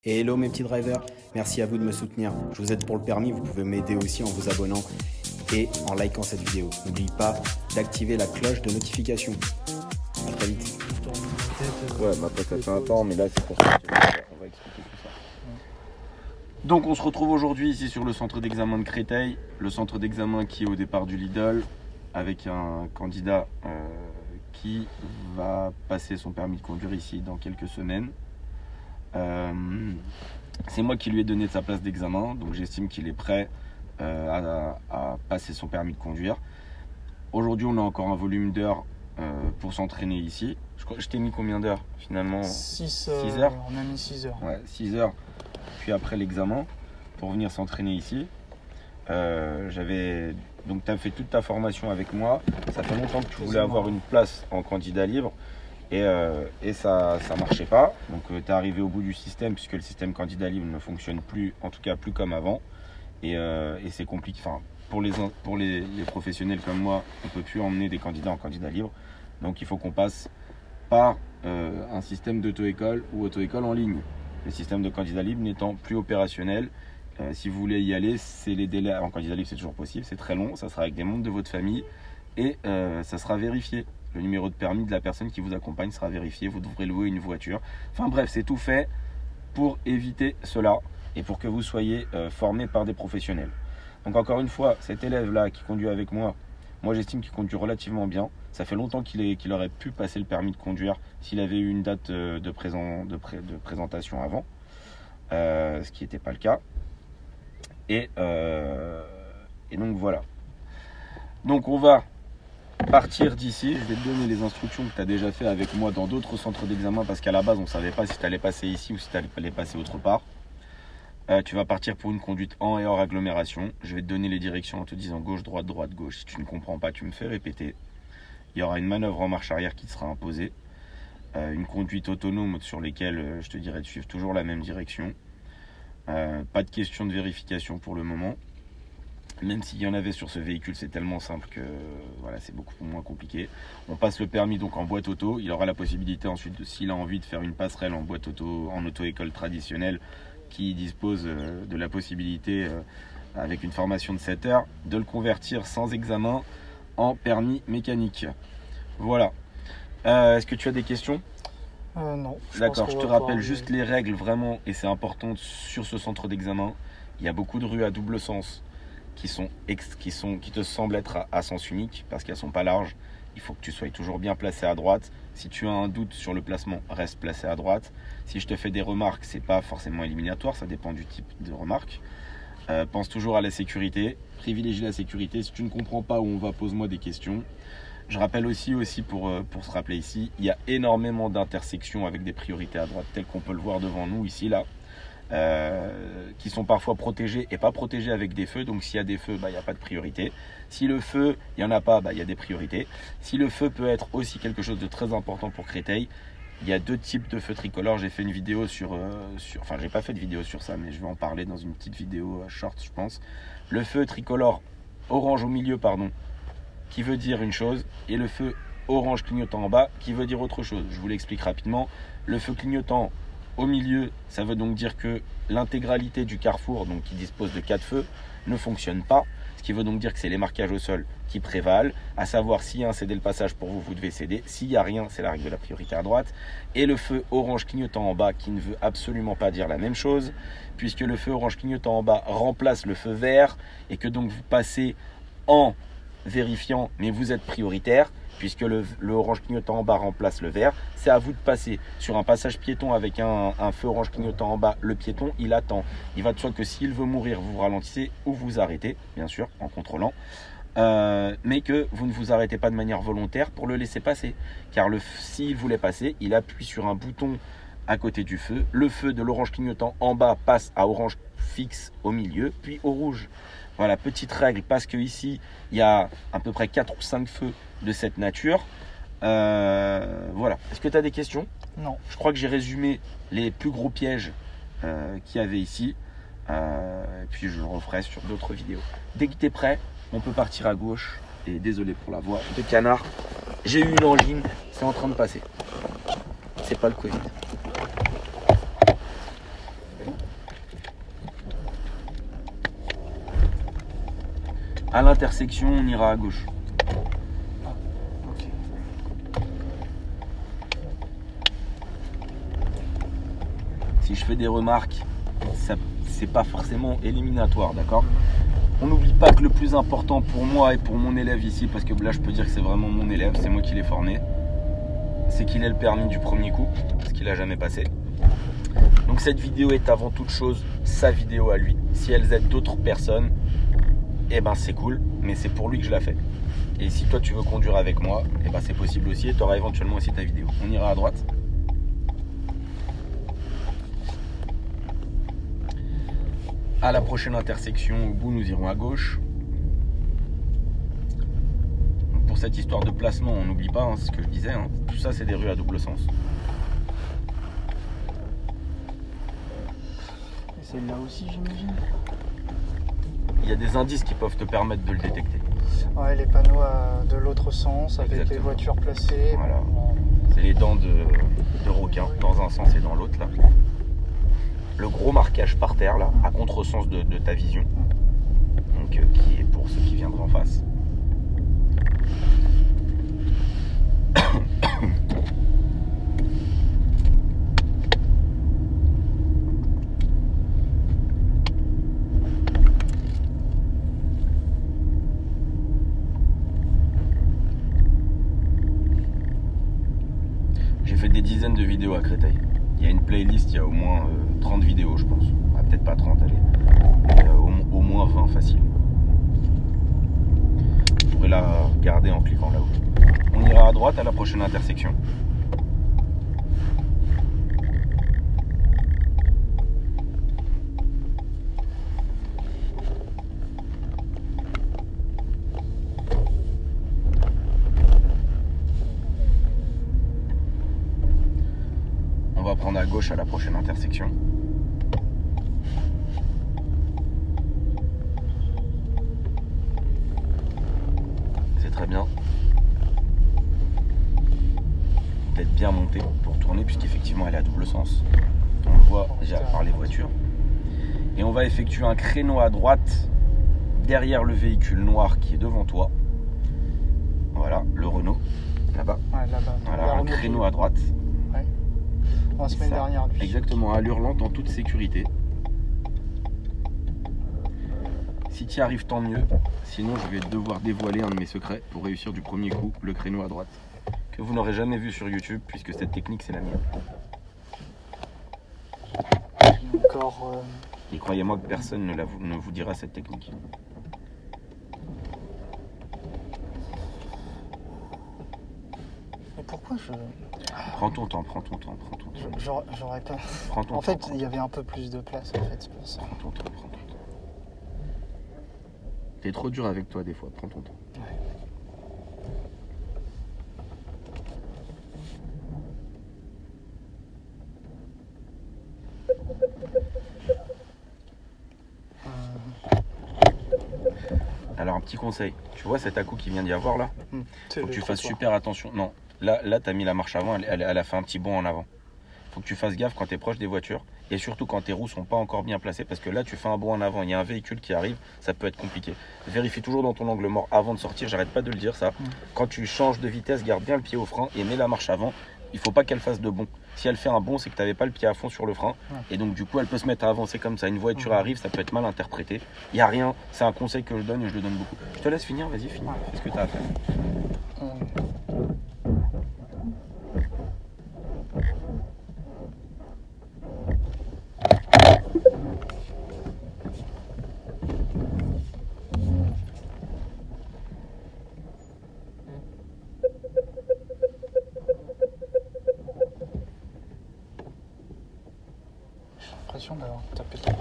Et hello mes petits drivers, merci à vous de me soutenir. Je vous aide pour le permis, vous pouvez m'aider aussi en vous abonnant et en likant cette vidéo. N'oubliez pas d'activer la cloche de notification. À très vite. Ouais, bah après ça fait un temps, mais là c'est pour ça qu'on va expliquer tout ça. Donc on se retrouve aujourd'hui ici sur le centre d'examen de Créteil, le centre d'examen qui est au départ du Lidl, avec un candidat qui va passer son permis de conduire ici dans quelques semaines. C'est moi qui lui ai donné de sa place d'examen, donc j'estime qu'il est prêt à passer son permis de conduire. Aujourd'hui on a encore un volume d'heures pour s'entraîner ici. Je t'ai mis combien d'heures finalement? 6 6 heures. On a mis 6 heures. Ouais, 6 heures, puis après l'examen, pour venir s'entraîner ici. Donc tu as fait toute ta formation avec moi. Ça fait longtemps que tu voulais avoir une place en candidat libre et ça marchait pas. Donc tu es arrivé au bout du système puisque le système candidat libre ne fonctionne plus, en tout cas plus comme avant. Et c'est compliqué. Enfin, pour les professionnels comme moi, on ne peut plus emmener des candidats en candidat libre. Donc il faut qu'on passe par un système d'auto-école ou auto-école en ligne. Le système de candidat libre n'étant plus opérationnel. Si vous voulez y aller, c'est les délais en candidat libre, c'est toujours possible, c'est très long, ça sera avec des membres de votre famille et ça sera vérifié. Le numéro de permis de la personne qui vous accompagne sera vérifié, vous devrez louer une voiture. Enfin bref, c'est tout fait pour éviter cela et pour que vous soyez formés par des professionnels. Donc encore une fois, cet élève-là qui conduit avec moi, j'estime qu'il conduit relativement bien. Ça fait longtemps qu'il aurait pu passer le permis de conduire s'il avait eu une date de présentation avant, ce qui n'était pas le cas. Et donc voilà. Donc on va partir d'ici. Je vais te donner les instructions que tu as déjà fait avec moi dans d'autres centres d'examen parce qu'à la base on ne savait pas si tu allais passer ici ou si tu allais passer autre part. Tu vas partir pour une conduite en et hors agglomération. Je vais te donner les directions en te disant gauche, droite, droite, gauche. Si tu ne comprends pas, tu me fais répéter. Il y aura une manœuvre en marche arrière qui te sera imposée. Une conduite autonome sur lesquelles je te dirai de suivre toujours la même direction. Pas de question de vérification pour le moment. Même s'il y en avait sur ce véhicule, c'est tellement simple que voilà, c'est beaucoup moins compliqué. On passe le permis donc en boîte auto. Il aura la possibilité ensuite, s'il a envie de faire une passerelle en boîte auto, en auto-école traditionnelle, qui dispose de la possibilité, avec une formation de 7 heures, de le convertir sans examen en permis mécanique. Voilà. Est-ce que tu as des questions? Non. D'accord, je te rappelle juste les règles vraiment, et c'est important sur ce centre d'examen. Il y a beaucoup de rues à double sens qui te semblent être à sens unique parce qu'elles ne sont pas larges. Il faut que tu sois toujours bien placé à droite. Si tu as un doute sur le placement, reste placé à droite. Si je te fais des remarques, c'est pas forcément éliminatoire, ça dépend du type de remarque. Pense toujours à la sécurité, privilégie la sécurité. Si tu ne comprends pas où on va, pose-moi des questions. Je rappelle aussi pour se rappeler ici, il y a énormément d'intersections avec des priorités à droite, telles qu'on peut le voir devant nous ici, là, qui sont parfois protégées et pas protégées avec des feux. Donc s'il y a des feux, il n'y a pas de priorité. Si le feu, il n'y en a pas, il y a des priorités. Si le feu peut être aussi quelque chose de très important pour Créteil, il y a deux types de feux tricolores. J'ai fait une vidéo enfin j'ai pas fait de vidéo sur ça, mais je vais en parler dans une petite vidéo short, je pense. Le feu tricolore orange au milieu, qui veut dire une chose, et le feu orange clignotant en bas qui veut dire autre chose. Je vous l'explique rapidement. Le feu clignotant au milieu, ça veut donc dire que l'intégralité du carrefour, donc qui dispose de 4 feux, ne fonctionne pas. Ce qui veut donc dire que c'est les marquages au sol qui prévalent, à savoir s'il y a un cédé le passage pour vous, vous devez céder. S'il n'y a rien, c'est la règle de la priorité à droite. Et le feu orange clignotant en bas qui ne veut absolument pas dire la même chose, puisque le feu orange clignotant en bas remplace le feu vert et que donc vous passez en vérifiant, mais vous êtes prioritaire, puisque le orange clignotant en bas remplace le vert. C'est à vous de passer sur un passage piéton avec un feu orange clignotant en bas. Le piéton, il attend. Il va de soi que s'il veut mourir, vous vous ralentissez ou vous arrêtez, bien sûr, en contrôlant. Mais que vous ne vous arrêtez pas de manière volontaire pour le laisser passer. Car s'il voulait passer, il appuie sur un bouton à côté du feu. Le feu de l'orange clignotant en bas passe à orange fixe au milieu, puis au rouge. Voilà, petite règle, parce que ici, il y a à peu près 4 ou 5 feux de cette nature. Voilà. Est-ce que tu as des questions? Non. Je crois que j'ai résumé les plus gros pièges qu'il y avait ici. Et puis je le referai sur d'autres vidéos. Dès que tu es prêt, on peut partir à gauche. Et désolé pour la voix de canard. J'ai eu une angine, c'est en train de passer. C'est pas le Covid. À l'intersection, on ira à gauche. Ok. Si je fais des remarques, c'est pas forcément éliminatoire, d'accord? On n'oublie pas que le plus important pour moi et pour mon élève ici, parce que là je peux dire que c'est vraiment mon élève, c'est moi qui l'ai formé, c'est qu'il ait le permis du premier coup, parce qu'il n'a jamais passé. Donc cette vidéo est avant toute chose sa vidéo à lui. Si elle aide d'autres personnes, eh ben c'est cool, mais c'est pour lui que je la fais. Et si toi tu veux conduire avec moi, eh ben c'est possible aussi, et tu auras éventuellement aussi ta vidéo. On ira à droite. À la prochaine intersection, au bout, nous irons à gauche. Donc pour cette histoire de placement, on n'oublie pas ce que je disais, hein. Tout ça c'est des rues à double sens. Et celle-là aussi, j'imagine. Il y a des indices qui peuvent te permettre de le détecter. Ouais, les panneaux de l'autre sens avec Exactement. les voitures placées. Voilà. C'est les dents de requin, dans un sens et dans l'autre là. Le gros marquage par terre là, à contresens de ta vision. Donc qui est pour ceux qui viendraient en face. J'ai fait des dizaines de vidéos à Créteil. Il y a une playlist, il y a au moins 30 vidéos, je pense. Ah, peut-être pas 30, allez. Mais, au moins 20 facile. Vous pourrez la regarder en cliquant là-haut. On ira à droite à la prochaine intersection. On va prendre à gauche à la prochaine intersection. C'est très bien. Peut-être bien monté pour tourner puisqu'effectivement elle est à double sens. On le voit déjà par les voitures. Et on va effectuer un créneau à droite derrière le véhicule noir qui est devant toi. Voilà, le Renault, là-bas. Ouais, là-bas. Voilà, un créneau à droite. La semaine dernière, lui. Exactement, à allure lente en toute sécurité. Si tu y arrives, tant mieux. Sinon, je vais devoir dévoiler un de mes secrets pour réussir du premier coup le créneau à droite. Que vous n'aurez jamais vu sur YouTube, puisque cette technique, c'est la mienne. Encore. Et croyez-moi que personne ne vous dira cette technique. Mais pourquoi je. Prends ton temps, prends ton temps, prends ton temps. J'aurais pas. Prends ton En temps. fait, il y avait un peu plus de place, en fait, c'est pour ça. Prends ton temps, prends ton temps. T'es trop dur avec toi des fois, prends ton temps. Ouais. Alors un petit conseil, tu vois cet à-coup qu'il vient d'y avoir là? C'est Faut que le tu fasses trottoir. super attention. Non, là t'as mis la marche avant, elle a fait un petit bond en avant. Faut que tu fasses gaffe quand tu es proche des voitures et surtout quand tes roues sont pas encore bien placées parce que là tu fais un bond en avant, il y a un véhicule qui arrive, ça peut être compliqué. Vérifie toujours dans ton angle mort avant de sortir, j'arrête pas de le dire ça. Quand tu changes de vitesse, garde bien le pied au frein et mets la marche avant. Il faut pas qu'elle fasse de bond. Si elle fait un bond, c'est que tu n'avais pas le pied à fond sur le frein. Et donc du coup, elle peut se mettre à avancer comme ça. Une voiture arrive, ça peut être mal interprété. Il n'y a rien, c'est un conseil que je donne et je le donne beaucoup. Je te laisse finir, vas-y, finis. Fais ce que tu as à faire. J'ai l'impression d'avoir tapé trop.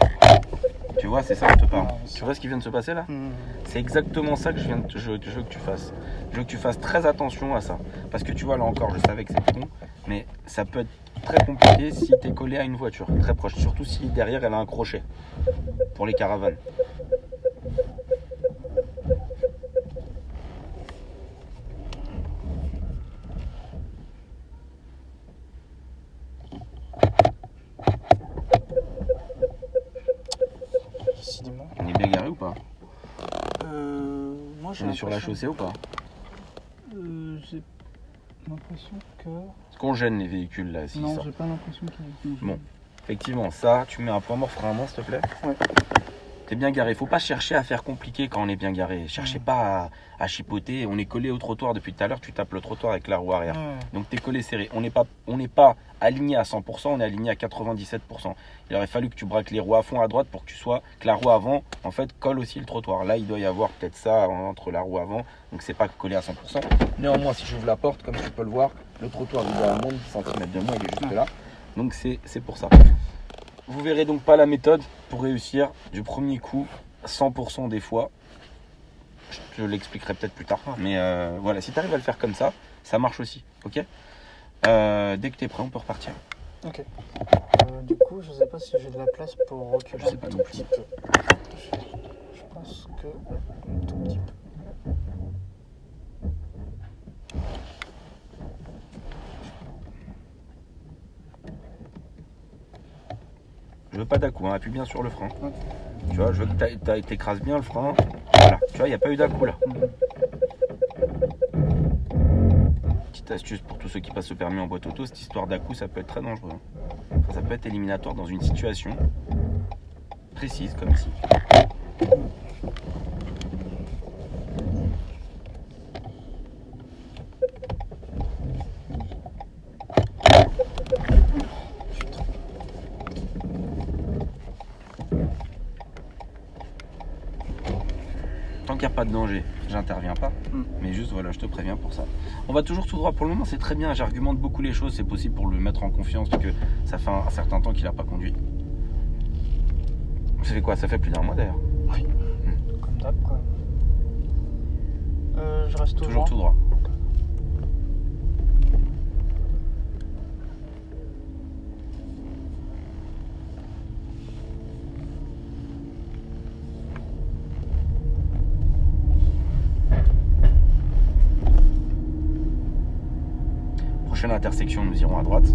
Tu vois, c'est ça que je te parle. Ouais, Tu vois ce qui vient de se passer là? Mmh. C'est exactement ça que je veux que tu fasses. Je veux que tu fasses très attention à ça. Parce que tu vois, là encore, je savais que c'est con, mais ça peut être très compliqué si tu es collé à une voiture, très proche. Surtout si derrière, elle a un crochet pour les caravanes. Décidément. On est bien garé ou pas? j'ai On est sur la l'impression- chaussée ou pas? J'ai l'impression que... Est-ce qu'on gêne les véhicules là s'ils Non, sortent? j'ai pas l'impression qu'il y ait... Bon. Effectivement, ça, tu mets un point mort frein à main, s'il te plaît. Ouais. T'es bien garé. Faut pas chercher à faire compliqué quand on est bien garé. Cherchez pas à chipoter. On est collé au trottoir depuis tout à l'heure. Tu tapes le trottoir avec la roue arrière. Ouais. Donc t'es collé serré. On n'est pas aligné à 100%, on est aligné à 97%. Il aurait fallu que tu braques les roues à fond à droite pour que que la roue avant, en fait, colle aussi le trottoir. Là, il doit y avoir peut-être ça entre la roue avant. Donc c'est pas collé à 100%. Néanmoins, si j'ouvre la porte, comme tu peux le voir, le trottoir il est à moins de 10 cm de moi, il est juste là. Donc c'est pour ça. Vous verrez donc pas la méthode pour réussir du premier coup 100% des fois. Je te l'expliquerai peut-être plus tard. Mais voilà, si tu arrives à le faire comme ça, ça marche aussi. Ok. Dès que tu es prêt, on peut repartir. Ok. Du coup, je sais pas si j'ai de la place pour reculer Je sais un pas tout non plus. petit peu. Je pense que un tout petit peu. Je veux pas d'à-coup, hein. Appuie bien sur le frein. Ouais. Tu vois, je veux que tu écrases bien le frein. Voilà, tu vois, il n'y a pas eu d'à-coup là. Petite astuce pour tous ceux qui passent le permis en boîte auto, cette histoire d'à-coup, ça peut être très dangereux. Hein. Ça peut être éliminatoire dans une situation précise comme ici. Tant qu'il n'y a pas de danger, j'interviens pas. Mais juste voilà, je te préviens pour ça. On va toujours tout droit pour le moment, c'est très bien. J'argumente beaucoup les choses, c'est possible pour le mettre en confiance parce que ça fait un certain temps qu'il n'a pas conduit. Ça fait quoi? Ça fait plus d'un mois d'ailleurs. Oui. Comme d'hab, quoi. Je reste Toujours tout droit. Prochaine intersection, nous irons à droite.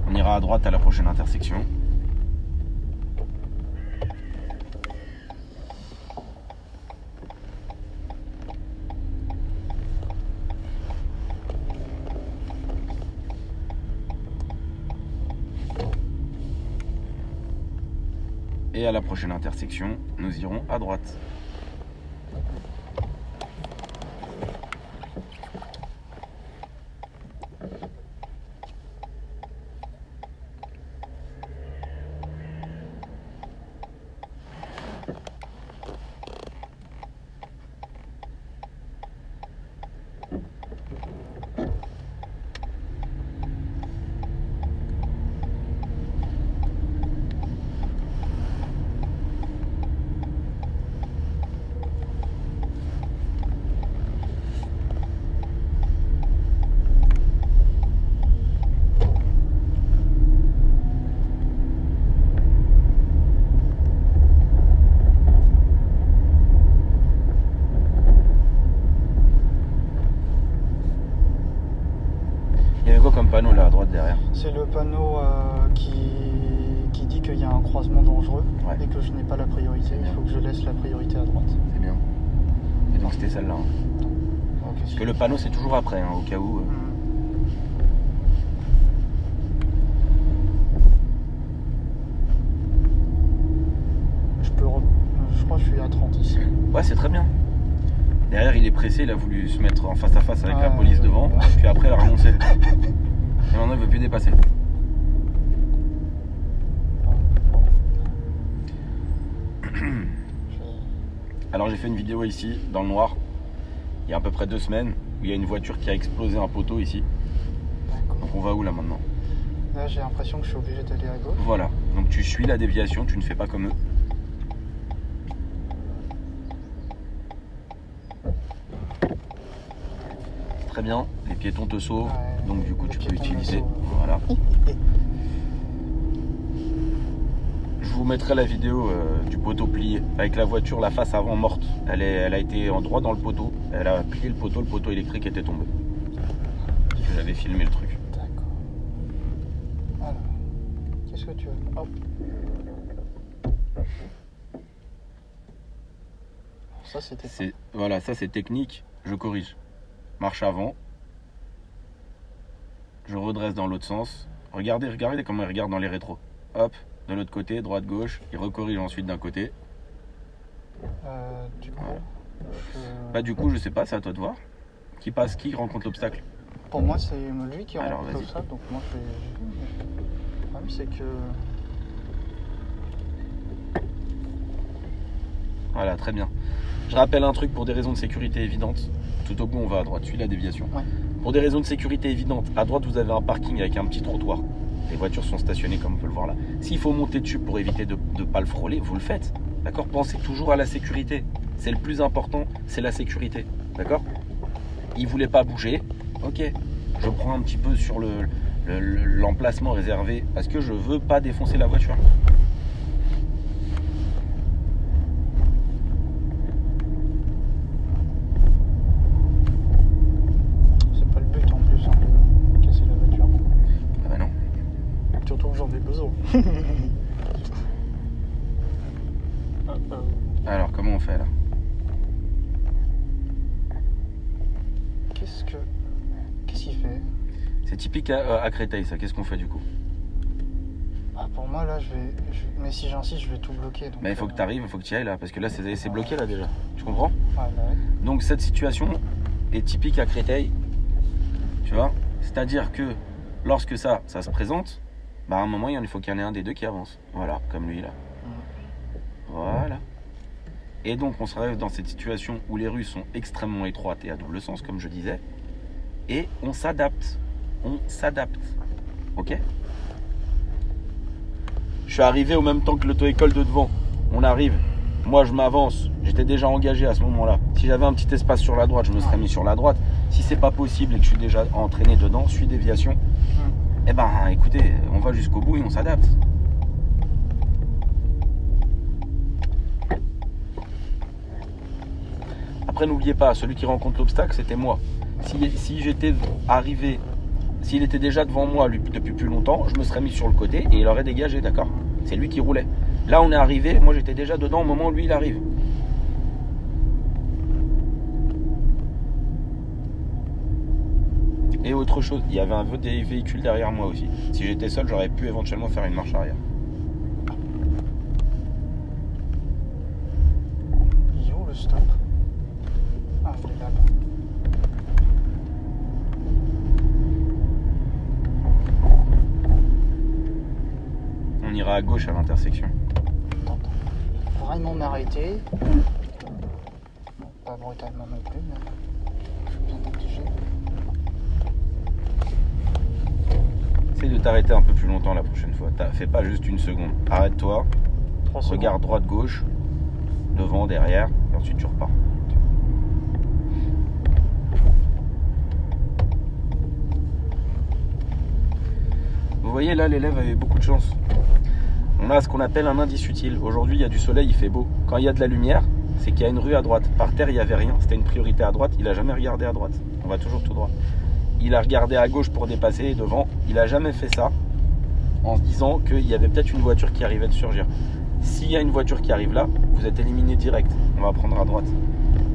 On ira à droite à la prochaine intersection. Et à la prochaine intersection, nous irons à droite. Il y avait quoi comme panneau là à droite derrière? C'est le panneau qui dit qu'il y a un croisement dangereux Ouais. et que je n'ai pas la priorité. Il bien. faut que je laisse la priorité à droite. C'est bien. Et donc c'était celle-là. Hein. Ok. Parce que le panneau c'est toujours après, hein, au cas où. Je crois que je suis à 30 ici. Ouais, c'est très bien. Derrière, il est pressé, il a voulu se mettre en face à face avec la Ouais, police ouais, devant, ouais. puis après, il a renoncé. Et maintenant, il veut plus dépasser. Alors, j'ai fait une vidéo ici, dans le noir, il y a à peu près 2 semaines, où il y a une voiture qui a explosé un poteau ici. D'accord. Donc, on va où là maintenant? Là, j'ai l'impression que je suis obligé d'aller à gauche. Voilà. Donc, tu suis la déviation, tu ne fais pas comme eux. Très bien, les piétons te sauvent, Ouais. Donc du coup, tu peux piéton utiliser. bientôt. Voilà. Je vous mettrai la vidéo du poteau plié avec la voiture, la face avant morte. Elle a été en droit dans le poteau. Elle a plié le poteau électrique était tombé. J'avais filmé le truc. D'accord. Alors, qu'est-ce que tu veux? Hop. Ça c'était. Voilà, ça c'est technique. Je corrige. Marche avant. Je redresse dans l'autre sens. Regardez comment il regarde dans les rétros. Hop, de l'autre côté, droite, gauche. Il recorrige ensuite d'un côté. Du coup, Ouais. Bah du coup, je sais pas, c'est à toi de voir. Qui rencontre l'obstacle? pour moi, c'est lui qui Alors, rencontre vas-y. ça, donc moi j'ai vu. Le problème, c'est que. Voilà, très bien. Je rappelle un truc pour des raisons de sécurité évidentes. Tout au bout, on va à droite. Suis la déviation. Ouais. Pour des raisons de sécurité évidentes, à droite, vous avez un parking avec un petit trottoir. Les voitures sont stationnées comme on peut le voir là. S'il faut monter dessus pour éviter de ne pas le frôler, vous le faites. D'accord? Pensez toujours à la sécurité. C'est le plus important, c'est la sécurité. D'accord? Il voulait pas bouger. Ok. Je prends un petit peu sur l'emplacement réservé parce que je veux pas défoncer la voiture. C'est pas le but en plus hein, de casser la voiture. Ah bah non. Surtout que j'en ai besoin. Alors, comment on fait là? Qu'est-ce qu'il fait? C'est typique à Créteil, ça. Qu'est-ce qu'on fait du coup? Ah, pour moi là, mais si j'insiste, je vais tout bloquer. Donc, Mais il faut que tu arrives, il faut que tu y ailles là, parce que là c'est bloqué là déjà. Tu comprends? Ouais, bah ouais. Donc cette situation est typique à Créteil, tu vois? C'est-à-dire que lorsque ça se présente, bah à un moment il faut qu'il y en ait un des deux qui avance. Voilà, comme lui là. Voilà. Et donc on se retrouve dans cette situation où les rues sont extrêmement étroites et à double sens, comme je disais, et on s'adapte. On s'adapte. Ok? Je suis arrivé au même temps que l'auto-école de devant. On arrive. Moi, je m'avance. J'étais déjà engagé à ce moment-là. Si j'avais un petit espace sur la droite, je me serais mis sur la droite. Si c'est pas possible et que je suis déjà entraîné dedans, je suis déviation. Eh ben, écoutez, on va jusqu'au bout et on s'adapte. Après, n'oubliez pas, celui qui rencontre l'obstacle, c'était moi. Si j'étais arrivé, s'il était déjà devant moi depuis plus longtemps, je me serais mis sur le côté et il aurait dégagé, d'accord? C'est lui qui roulait. Là, on est arrivé, moi j'étais déjà dedans au moment où lui il arrive. Et autre chose, il y avait des véhicules derrière moi aussi. Si j'étais seul, j'aurais pu éventuellement faire une marche arrière. Il est où le stop? Ah, il est là-bas. On ira à gauche à l'intersection. Attends. Faut vraiment m'arrêter. Bon, pas brutalement non plus, mais je suis bien obligé. Essaye de t'arrêter un peu plus longtemps la prochaine fois. Fais pas juste une seconde. Arrête-toi, 3 secondes. regarde droite, gauche, devant, derrière, et ensuite tu repars. Vous voyez là, l'élève avait beaucoup de chance. On a ce qu'on appelle un indice utile. Aujourd'hui, il y a du soleil, il fait beau. Quand il y a de la lumière, c'est qu'il y a une rue à droite. Par terre, il n'y avait rien. C'était une priorité à droite. Il n'a jamais regardé à droite. On va toujours tout droit. Il a regardé à gauche pour dépasser devant. Il n'a jamais fait ça en se disant qu'il y avait peut-être une voiture qui arrivait de surgir. S'il y a une voiture qui arrive là, vous êtes éliminé direct. On va prendre à droite.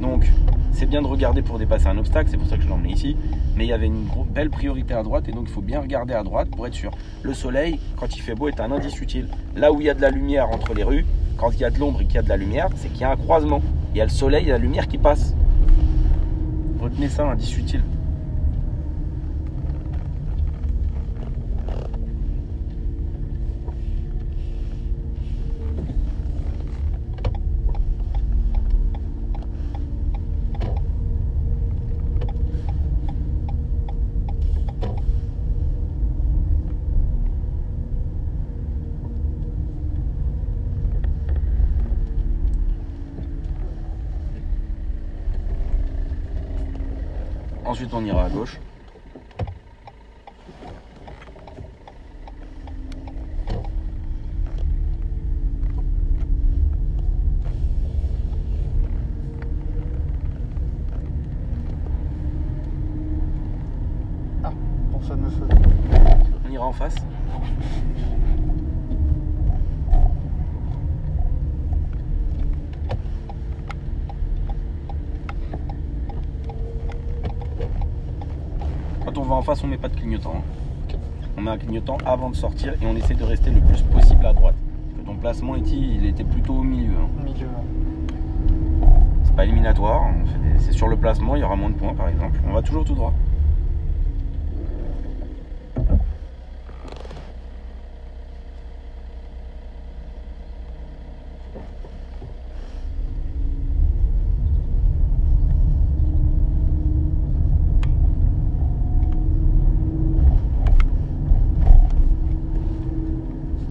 Donc, c'est bien de regarder pour dépasser un obstacle. C'est pour ça que je l'ai emmené ici. Mais il y avait une belle priorité à droite. Et donc, il faut bien regarder à droite pour être sûr. Le soleil, quand il fait beau, est un indice utile. Là où il y a de la lumière entre les rues, quand il y a de l'ombre et qu'il y a de la lumière, c'est qu'il y a un croisement. Il y a le soleil et la lumière qui passent. Retenez ça, indice utile. Ensuite, on ira à gauche. fameux feu. On ira en face. Quand on va en face, on met pas de clignotant. Ok. On met un clignotant avant de sortir et on essaie de rester le plus possible à droite. Parce que ton placement, il était plutôt au milieu. Au milieu. C'est pas éliminatoire. C'est sur le placement, il y aura moins de points par exemple. On va toujours tout droit.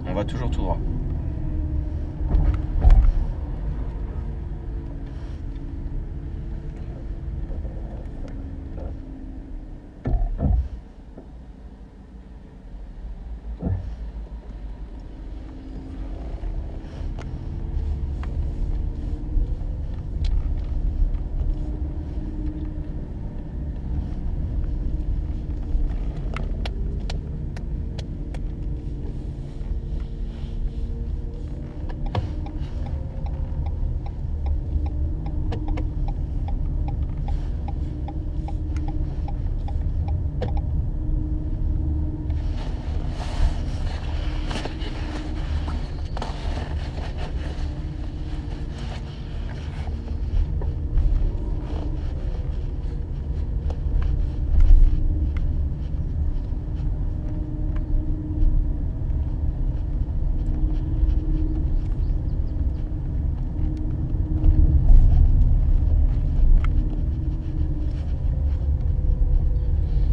On va toujours tout droit.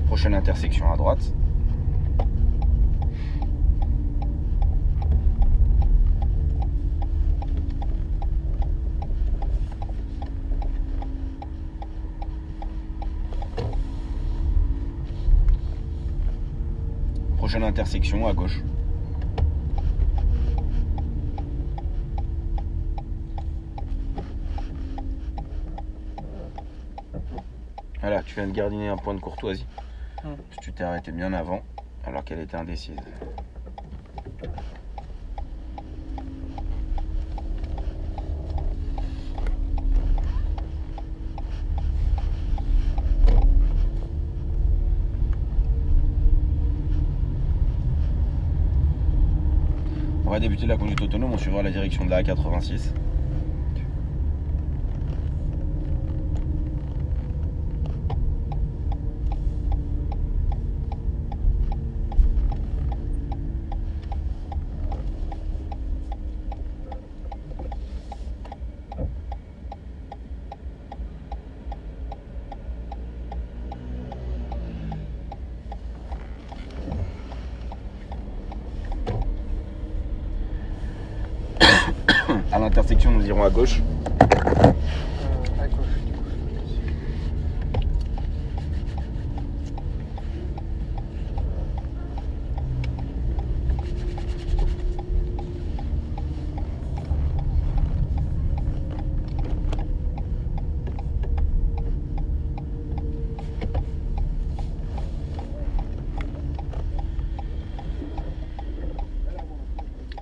Prochaine intersection à droite. Prochaine intersection à gauche. Voilà, tu viens de gardiner un point de courtoisie. Tu t'es arrêté bien avant, alors qu'elle était indécise. On va débuter la conduite autonome, on suivra la direction de la A86. À l'intersection, nous irons à gauche. À gauche.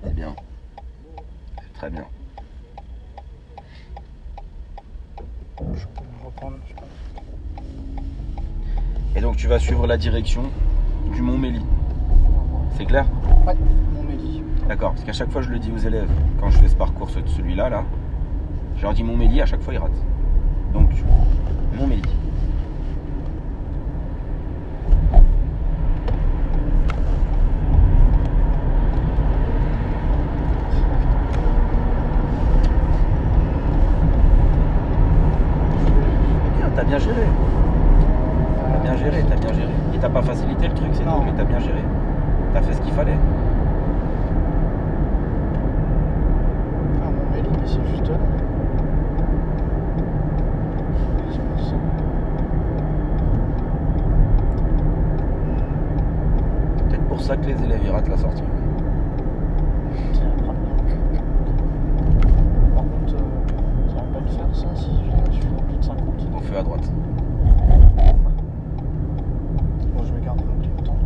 C'est bien. C'est très bien. Je peux me reprendre, je pense. Et donc tu vas suivre la direction du Mont Mély. C'est clair? Ouais, Montmélie. D'accord, parce qu'à chaque fois je le dis aux élèves, quand je fais ce parcours, celui-là, là, je leur dis Mont Mély, à chaque fois ils ratent. Donc, Mont Mély. T'as bien géré. T'as bien géré, t'as bien géré. Et t'as pas facilité le truc, c'est tout, mais t'as bien géré. T'as fait ce qu'il fallait. Ah, Montmélie, mais c'est juste là. Peut-être pour ça que les élèves ils ratent la sortie. C'est la première. Par contre, ça va pas le faire ça si je fais plus de 50. On fait à droite. Bon, je vais garder mon clignotant.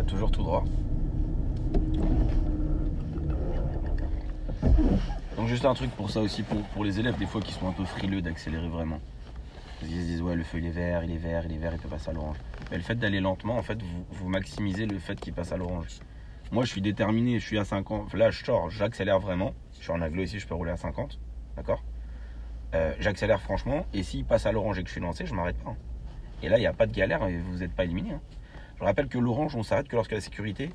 va toujours tout droit. Donc juste un truc pour ça aussi, pour les élèves des fois qui sont un peu frileux d'accélérer vraiment. Ils se disent ouais le feu il est vert, il peut passer à l'orange. Mais le fait d'aller lentement, en fait, vous maximisez le fait qu'il passe à l'orange. Moi je suis déterminé, je suis à 50, là je sors, j'accélère vraiment. Je suis en agglo ici, je peux rouler à 50, d'accord. J'accélère franchement, et s'il passe à l'orange et que je suis lancé, je m'arrête pas. Hein. Et là il n'y a pas de galère et vous n'êtes pas éliminé. Hein. Je rappelle que l'orange, on s'arrête que lorsque la sécurité,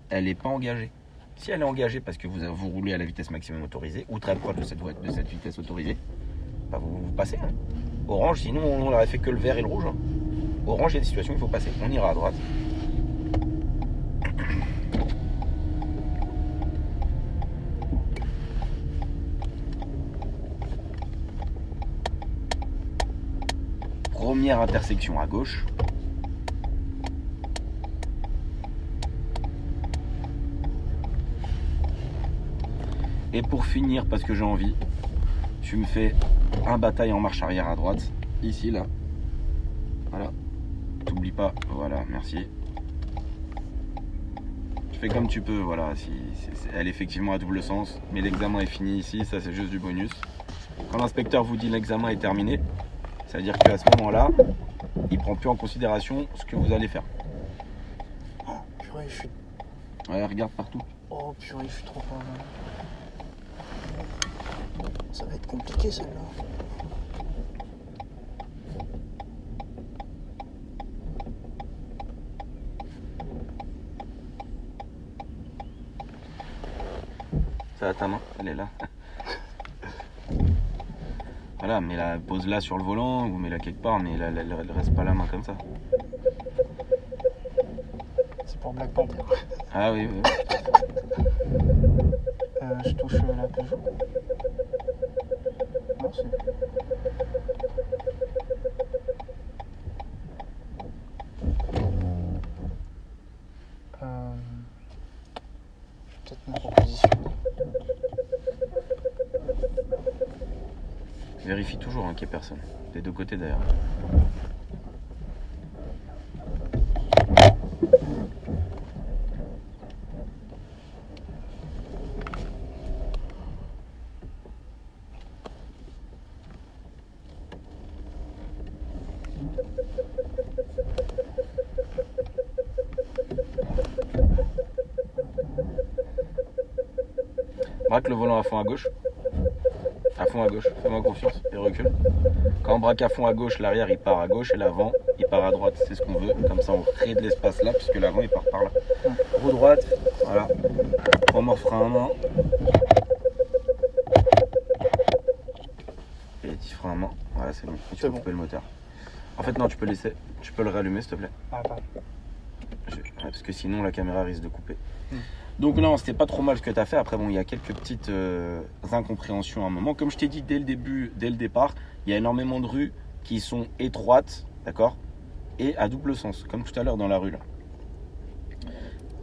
elle n'est pas engagée. Si elle est engagée parce que vous roulez à la vitesse maximum autorisée, ou très proche de cette vitesse autorisée, bah vous passez. Hein. Orange, sinon on n'aurait fait que le vert et le rouge. Hein. Orange, il y a des situations où il faut passer. On ira à droite. Première intersection à gauche. Et pour finir, parce que j'ai envie, tu me fais un bataille en marche arrière à droite. Ici, là. Voilà. T'oublies pas. Voilà, merci. Tu fais comme tu peux, voilà. Elle est effectivement à double sens. Mais l'examen est fini ici, ça c'est juste du bonus. Quand l'inspecteur vous dit l'examen est terminé, ça veut dire qu'à ce moment-là, il prend plus en considération ce que vous allez faire. Oh purée, je suis... Ouais, regarde partout. Oh purée, je suis trop pas mal. Ça va être compliqué celle-là. Ça va ta main, elle est là. Voilà, mets-la, pose-la sur le volant ou mets-la quelque part, mais elle reste pas la main comme ça. C'est pour Black Panther. Ah oui, oui. Je touche la Peugeot. Non, c'est... Peut-être une proposition. Vérifie toujours hein, qu'il n'y ait personne. Des deux côtés d'ailleurs. Braque le volant à fond à gauche. À fond à gauche, fais-moi confiance et recule. Quand on braque à fond à gauche, l'arrière il part à gauche et l'avant il part à droite. C'est ce qu'on veut. Comme ça on crée de l'espace là puisque l'avant il part par là. Roue droite, voilà. Remords frein à main. Et petit frein à main. Voilà, c'est bon. Et tu peux couper le moteur. En fait non, tu peux laisser. Tu peux le rallumer s'il te plaît. Ah pardon. Parce que sinon la caméra risque de couper. Donc non, c'était pas trop mal ce que tu as fait. Après bon, il y a quelques petites incompréhensions à un moment. Comme je t'ai dit dès le départ, il y a énormément de rues qui sont étroites, d'accord, et à double sens, comme tout à l'heure dans la rue là.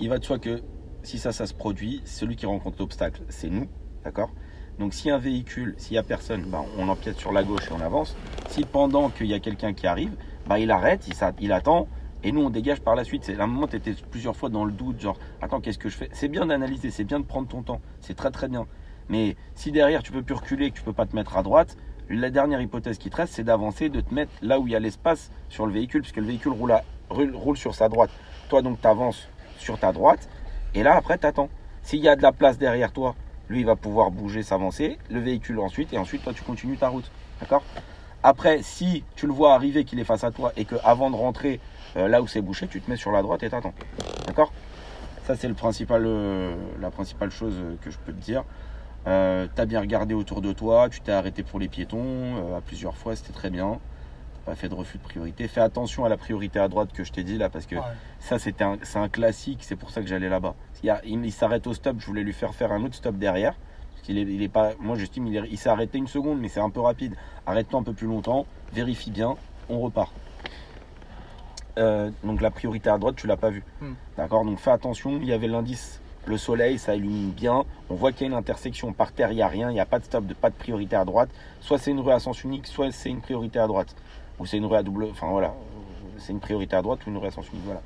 Il va de soi que si ça se produit, celui qui rencontre l'obstacle, c'est nous, d'accord. Donc si un véhicule, s'il y a personne, bah, on empiète sur la gauche et on avance. Si pendant qu'il y a quelqu'un qui arrive, bah, il arrête, il attend. Et nous, on dégage par la suite. C'est un moment, tu étais plusieurs fois dans le doute, genre, attends, qu'est-ce que je fais? C'est bien d'analyser, c'est bien de prendre ton temps. C'est très, très bien. Mais si derrière, tu peux plus reculer, que tu peux pas te mettre à droite, la dernière hypothèse qui te reste, c'est d'avancer, de te mettre là où il y a l'espace sur le véhicule, puisque le véhicule roule sur sa droite. Toi, donc, tu avances sur ta droite. Et là, après, tu attends. S'il y a de la place derrière toi, lui, il va pouvoir bouger, s'avancer. Le véhicule ensuite. Et ensuite, toi, tu continues ta route. D'accord? Après, si tu le vois arriver, qu'il est face à toi et qu'avant de rentrer là où c'est bouché, tu te mets sur la droite et t'attends. D'accord? Ça, c'est la principale chose que je peux te dire. Tu as bien regardé autour de toi, tu t'es arrêté pour les piétons à plusieurs fois, c'était très bien. Pas fait de refus de priorité. Fais attention à la priorité à droite que je t'ai dit là, parce que ça, c'est un classique, c'est pour ça que j'allais là-bas. Il s'arrête au stop, je voulais lui faire un autre stop derrière. Il est pas, moi j'estime il s'est arrêté une seconde, mais c'est un peu rapide. Arrête-toi un peu plus longtemps, vérifie bien, on repart. Donc la priorité à droite, tu l'as pas vue. D'accord, donc fais attention, il y avait l'indice, le soleil, ça illumine bien. On voit qu'il y a une intersection par terre, il n'y a rien, il n'y a pas de stop, pas de priorité à droite. Soit c'est une rue à sens unique, soit c'est une priorité à droite. Ou c'est une rue à double, enfin voilà. c'est une priorité à droite ou une rue à sens unique. Voilà.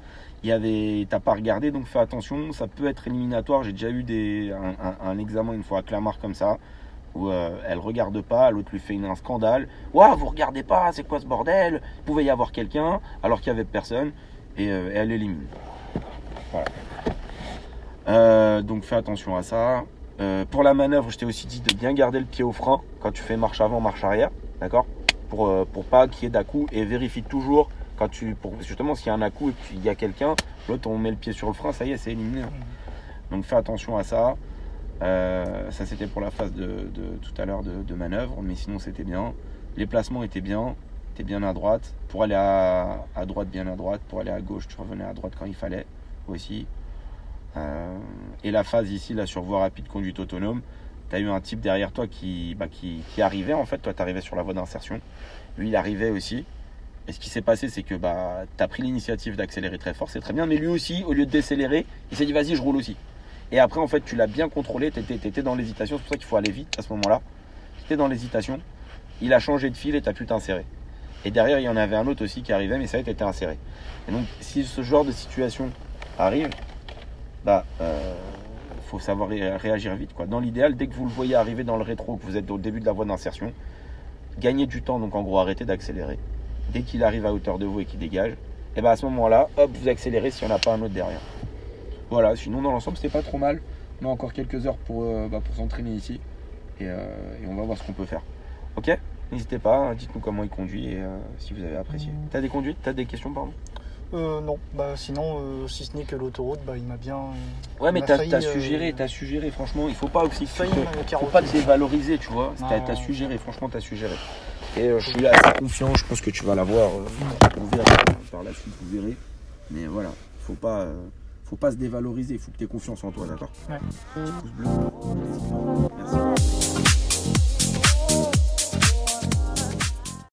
T'as pas regardé, donc fais attention, ça peut être éliminatoire. J'ai déjà eu un examen une fois à Clamart comme ça, où elle regarde pas, l'autre lui fait un scandale. Ouah, vous regardez pas, c'est quoi ce bordel? Il pouvait y avoir quelqu'un, alors qu'il y avait personne, et elle élimine. Voilà. Donc fais attention à ça. Pour la manœuvre, je t'ai aussi dit de bien garder le pied au frein quand tu fais marche avant, marche arrière, d'accord, pour pas qu'il y ait d'à-coup, et vérifie toujours justement s'il y a un à-coup et qu'il y a quelqu'un, l'autre on met le pied sur le frein, ça y est, c'est éliminé. Donc fais attention à ça. Ça c'était pour la phase de tout à l'heure de manœuvre, mais sinon c'était bien. Les placements étaient bien, t'es bien à droite. Pour aller à droite, bien à droite. Pour aller à gauche, tu revenais à droite quand il fallait aussi. Et la phase ici, là, sur voie rapide, conduite autonome, tu as eu un type derrière toi qui arrivait en fait. Toi, tu arrivais sur la voie d'insertion. Lui, il arrivait aussi. Et ce qui s'est passé, c'est que tu as pris l'initiative d'accélérer très fort, c'est très bien. Mais lui aussi, au lieu de décélérer, il s'est dit vas-y, je roule aussi. Et après, en fait, tu l'as bien contrôlé. Tu étais dans l'hésitation. C'est pour ça qu'il faut aller vite à ce moment-là. Tu étais dans l'hésitation. Il a changé de fil et tu as pu t'insérer. Et derrière, il y en avait un autre aussi qui arrivait, mais ça a été inséré. Et donc, si ce genre de situation arrive, faut savoir réagir vite, quoi. Dans l'idéal, dès que vous le voyez arriver dans le rétro, que vous êtes au début de la voie d'insertion, gagnez du temps, donc en gros arrêtez d'accélérer. Dès qu'il arrive à hauteur de vous et qu'il dégage, et à ce moment-là, hop, vous accélérez s'il n'y en a pas un autre derrière. Voilà, sinon dans l'ensemble c'était pas trop mal. On a encore quelques heures pour s'entraîner ici et on va voir ce qu'on peut faire. Ok, n'hésitez pas, hein, dites-nous comment il conduit et si vous avez apprécié. T'as des conduites, t'as des questions, pardon? Non, sinon, si ce n'est que l'autoroute, il m'a bien. Ouais, mais t'as suggéré, franchement, il faut pas aussi. Faut pas te dévaloriser, tu vois. T'as suggéré, franchement, t'as suggéré. Et je suis assez confiant, je pense que tu vas l'avoir. On verra par la suite, vous verrez. Mais voilà, faut pas se dévaloriser, il faut que tu aies confiance en toi, d'accord? Ouais. Pouce bleu. Merci.